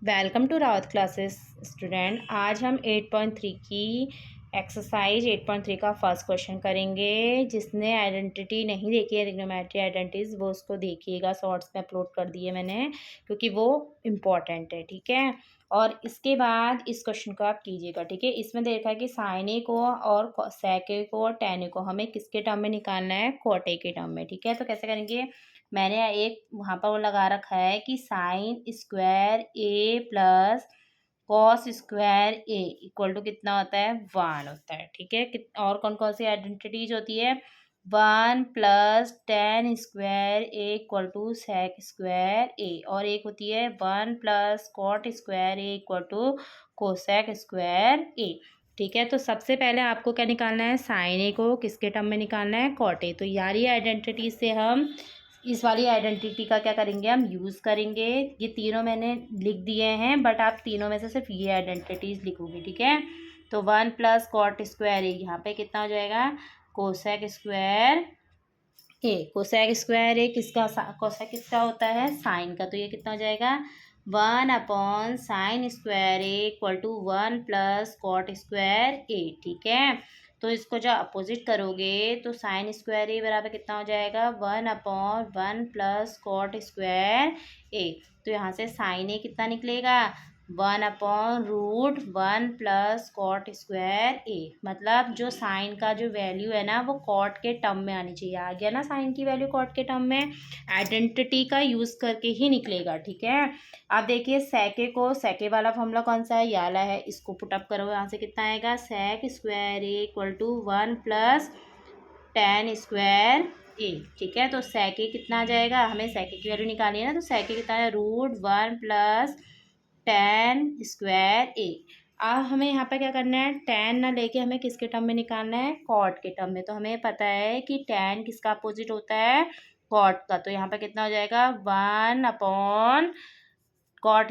Welcome to Rawat classes student. आज हम 8.3 की एक्सरसाइज 8.3 का फर्स्ट क्वेश्चन करेंगे। जिसने आइडेंटिटी नहीं देखी है ट्रिग्नोमेट्री आइडेंटिटीज वो उसको देखिएगा, शॉर्ट्स में अपलोड कर दिए मैंने क्योंकि वो इम्पॉर्टेंट है। ठीक है, और इसके बाद इस क्वेश्चन को आप कीजिएगा। ठीक है, इसमें देखा है कि साइन ए को और सेक ए को और टेन ए को हमें किसके टर्म में निकालना है, कॉट ए के टर्म में। ठीक है, तो कैसे करेंगे, मैंने एक वहाँ पर वो लगा रखा है कि sine square A plus cos square A equal to कितना होता है, 1 होता है। ठीक है, और कौन कौन सी आइडेंटिटीज होती है, 1 plus tan square A equal to sec square A, और एक होती है 1 plus cot square A equal to cosec square A. ठीक है, तो सबसे पहले आपको क्या निकालना है, साइन ए को किसके टर्म में निकालना है, कॉट ए। तो यार ये आइडेंटिटी से हम इस वाली आइडेंटिटी का क्या करेंगे, हम यूज़ करेंगे। ये तीनों मैंने लिख दिए हैं, बट आप तीनों में से सिर्फ ये आइडेंटिटीज लिखोगे। ठीक है, तो 1 प्लस कॉट स्क्वायर ए, यहाँ पे कितना हो जाएगा, कोसेक स्क्वायर ए। कोसेक स्क्वायर ए किसका, कोसेक किसका होता है, साइन का। तो ये कितना हो जाएगा, 1 sine square A equal to 1 plus cot square A. ठीक है, तो इसको जब अपोजिट करोगे तो साइन स्क्वायर ए बराबर कितना हो जाएगा, 1/1 प्लस कॉट स्क्वायर ए। तो यहाँ से साइन ए कितना निकलेगा, 1/√1 प्लस कॉट स्क्वायर ए। मतलब जो साइन का जो वैल्यू है ना वो कॉट के टर्म में आनी चाहिए। आ गया ना साइन की वैल्यू कॉट के टर्म में, आइडेंटिटी का यूज़ करके ही निकलेगा। ठीक है, अब देखिए सेके को, सेके वाला फॉर्मूला कौन सा है, ये वाला है। इसको पुटअप करो, यहाँ से कितना आएगा, sec square A equal to 1 plus tan square A. ठीक है, तो सेके कितना आ जाएगा, हमें सेके की वैल्यू निकालनी है ना, तो सेके कितना है, √1 प्लस टेन स्क्वायर ए। अब हमें यहाँ पे क्या करना है, टेन ना लेके हमें किसके टर्म में निकालना है, कॉट के टर्म में। तो हमें पता है कि टेन किसका अपोजिट होता है, कॉट का। तो यहाँ पे कितना हो जाएगा, 1/कॉट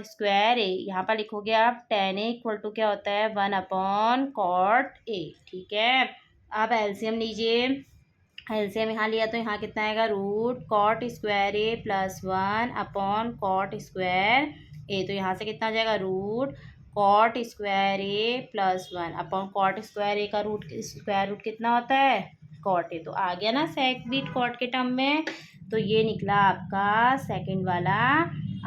स्क्वायर ए। यहाँ पर लिखोगे आप टेन ए इक्वल टू क्या होता है, 1/कॉट ए। ठीक है, अब एलसीएम लीजिए। एलसीएम यहाँ लिया तो यहाँ कितना आएगा, √cot square A plus 1/कॉट square ए। तो यहाँ से कितना आ जाएगा, √cot square A plus 1/कॉट square ए का स्क्वायर रूट कितना होता है, कॉट ए। तो आ गया ना सेक बीट कॉट के टर्म में। तो ये निकला आपका सेकंड वाला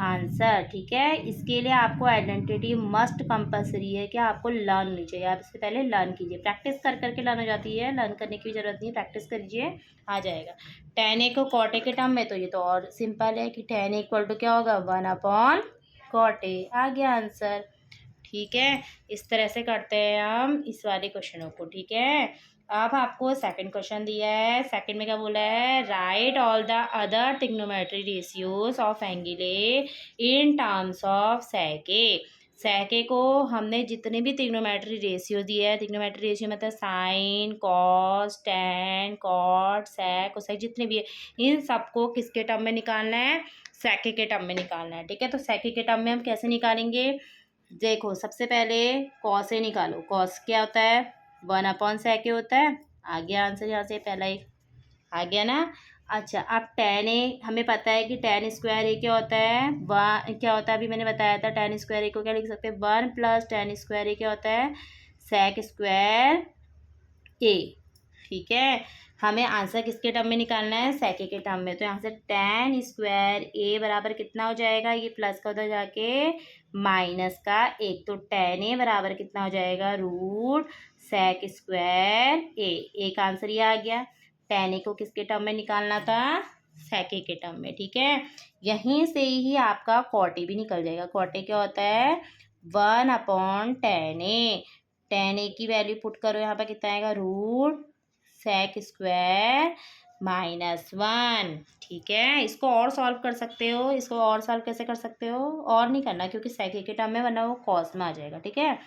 आंसर। ठीक है, इसके लिए आपको आइडेंटिटी मस्ट कंपलसरी है कि आपको लर्न होनी चाहिए। आप इससे पहले लर्न कीजिए, प्रैक्टिस कर करके लर्न हो जाती है, लर्न करने की जरूरत नहीं है, प्रैक्टिस करिए आ जाएगा। टेन ए को कॉट ए के टर्म में, तो ये तो और सिंपल है कि टेन ए इक्वल टू क्या होगा, 1/कॉट ए। आ गया आंसर। ठीक है, इस तरह से करते हैं हम इस वाले क्वेश्चनों को। ठीक है, अब आपको सेकंड क्वेश्चन दिया है। सेकंड में क्या बोला है, right all the other trigonometry ratios of angle in terms of सेके। सेके को हमने जितने भी ट्रिग्नोमेट्री रेशियो दिए हैं, ट्रिग्नोमेट्री रेशियो मतलब साइन, कॉस, टेन, कॉट, सेक, कोसेक जितने भी है, इन सबको किसके टर्म में निकालना है, सेके के टर्म में निकालना है। ठीक है, तो सेके के टर्म में हम कैसे निकालेंगे, देखो सबसे पहले कॉस ए निकालो। कॉस क्या होता है, 1/सेक होता है। आ गया आंसर, यहाँ से पहला एक आ गया ना। अच्छा, अब टेन ए हमें पता है कि टेन स्क्वायर ए क्या होता है, क्या होता है, अभी मैंने बताया था। टेन स्क्वायर ए को क्या लिख सकते हैं, 1 प्लस टेन स्क्वायर ए क्या होता है, सेक स्क्वायर ए। ठीक है, हमें आंसर किसके टर्म में निकालना है, सेके के टर्म में। तो यहाँ से टेन स्क्वायर ए बराबर कितना हो जाएगा, ये प्लस का उधर जाके माइनस का एक, तो टेन ए बराबर कितना हो जाएगा, √सेक स्क्वायर ए। एक आंसर ये आ गया। टेन ए को किसके टर्म में निकालना था, सेके के टर्म में। ठीक है, यहीं से ही आपका कॉट ए भी निकल जाएगा। कॉट ए क्या होता है, 1/टेन ए। टेन ए की वैल्यू पुट करो, यहाँ पर कितना आएगा, √सेक स्क्वायर -1। ठीक है, इसको और सॉल्व कर सकते हो। इसको और सॉल्व कैसे कर सकते हो, और नहीं करना क्योंकि सेके के टर्म में, वरना वो कॉस में आ जाएगा। ठीक है,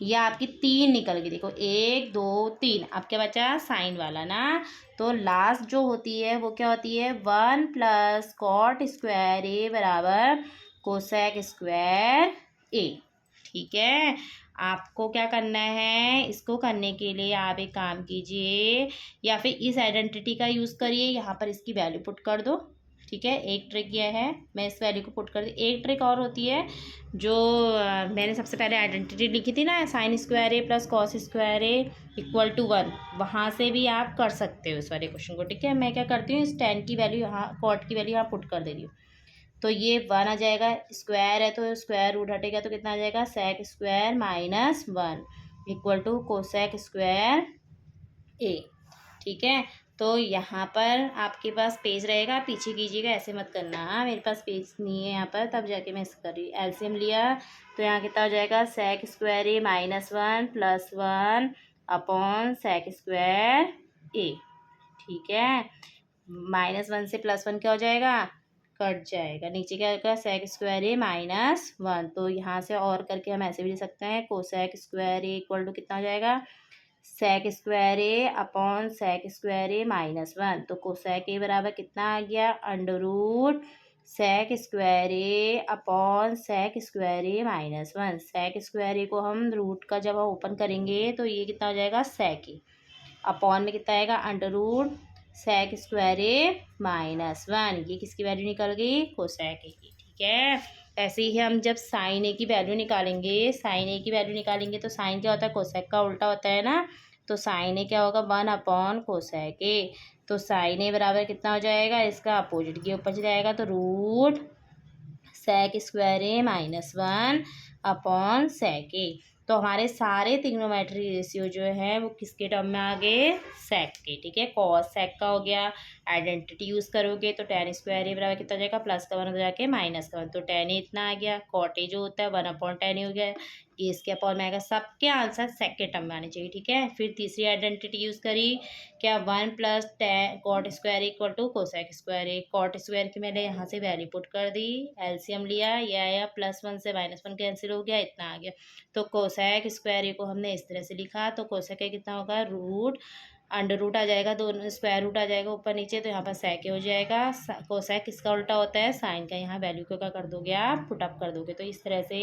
ये आपकी 3 निकल गई, देखो 1 2 3। अब क्या बचा, साइन वाला ना। तो लास्ट जो होती है वो क्या होती है, 1 प्लस कॉट स्क्वायर ए बराबर कोसेक स्क्वायर ए। ठीक है, आपको क्या करना है, इसको करने के लिए आप एक काम कीजिए, या फिर इस आइडेंटिटी का यूज़ करिए, यहाँ पर इसकी वैल्यू पुट कर दो। ठीक है, एक ट्रिक यह है, मैं इस वैल्यू को पुट कर दी। एक ट्रिक और होती है जो मैंने सबसे पहले आइडेंटिटी लिखी थी ना, sine square A plus cos square A equal to 1, वहाँ से भी आप कर सकते हो इस वाले क्वेश्चन को। ठीक है, मैं क्या करती हूँ, इस टेन की वैल्यू यहाँ, कॉट की वैल्यू यहाँ पुट कर दे रही हूँ। तो ये 1 आ जाएगा, स्क्वायर है तो स्क्वायर रूट हटेगा तो कितना आ जाएगा, sec square minus 1 equal to cosec square A. ठीक है, तो यहाँ पर आपके पास पेज रहेगा, पीछे कीजिएगा, ऐसे मत करना। हाँ, मेरे पास पेज नहीं है यहाँ पर, तब जाके मैं इसका कर रही हूँ। एलसीएम लिया तो यहाँ कितना हो जाएगा, sec square A minus 1 plus 1 upon sec square A. ठीक है, -1 से +1 क्या हो जाएगा, कट जाएगा, नीचे क्या होगा, सेक स्क्वायर ए माइनस 1। तो यहाँ से और करके हम ऐसे भी लिख सकते हैं, cosec square A equal to कितना हो जाएगा, sec square A upon sec square A minus 1। तो कोसेक ए बराबर कितना आ गया, under root sec square A upon sec square A minus 1। Sec square A को हम रूट का जब हम ओपन करेंगे तो ये कितना हो जाएगा, सेक ए, अपॉन में कितना आएगा, under root sec square A minus 1। ये किसकी वैल्यू निकल गई, कोसेक ए की। ठीक है, ऐसे ही हम जब साइन ए की वैल्यू निकालेंगे, साइन ए की वैल्यू निकालेंगे तो साइन क्या होता है, कोसेक का उल्टा होता है ना। तो साइन ए क्या होगा, 1 अपॉन कोसेक ए। तो साइन ए बराबर कितना हो जाएगा, इसका अपोजिट के ऊपर जाएगा तो root sec square A minus 1 upon सेक ए। तो हमारे सारे ट्रिग्नोमेट्री रेशियो जो है वो किसके टर्म में आ गए, सेक के। ठीक है, कॉस सेक का हो गया, आइडेंटिटी यूज़ करोगे तो टेन स्क्वायर ए बराबर कितना हो जाएगा, प्लस का 1 हो जाके माइनस का 1, तो टेन ए इतना आ गया। कॉट ए जो होता है 1 अपॉन टेन ए हो गया, ये इसके अपॉन में आएगा। सबके आंसर सेक के टर्म में आने चाहिए। ठीक है, फिर तीसरी आइडेंटिटी यूज़ करी, क्या 1 plus cot square equal to cosec square A. Cot square की मैंने यहाँ से वैल्यू पुट कर दी, एलसीएम लिया, ये आया +1 से -1 कैंसिल हो गया, इतना आ गया। तो कोसेक स्क्वायर ए को हमने इस तरह से लिखा, तो कोसेक ए कितना होगा, रूट अंडर रूट आ जाएगा, दोनों स्क्वायर रूट आ जाएगा ऊपर नीचे, तो यहाँ पर सेक ए हो जाएगा। कोसेक किसका उल्टा होता है, साइन का। यहाँ वैल्यू को क्या कर दोगे आप, पुट अप कर दोगे। तो इस तरह से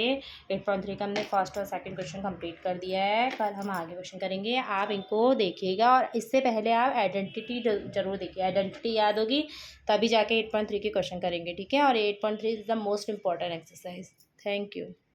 8.3 का हमने फर्स्ट और सेकंड क्वेश्चन कंप्लीट कर दिया है। कल हम आगे क्वेश्चन करेंगे, आप इनको देखिएगा और इससे पहले आप आइडेंटिटी जरूर देखिए, आइडेंटिटी याद होगी तभी जाके 8.3 के क्वेश्चन करेंगे। ठीक है, और 8.3 is the most important exercise. Thank you.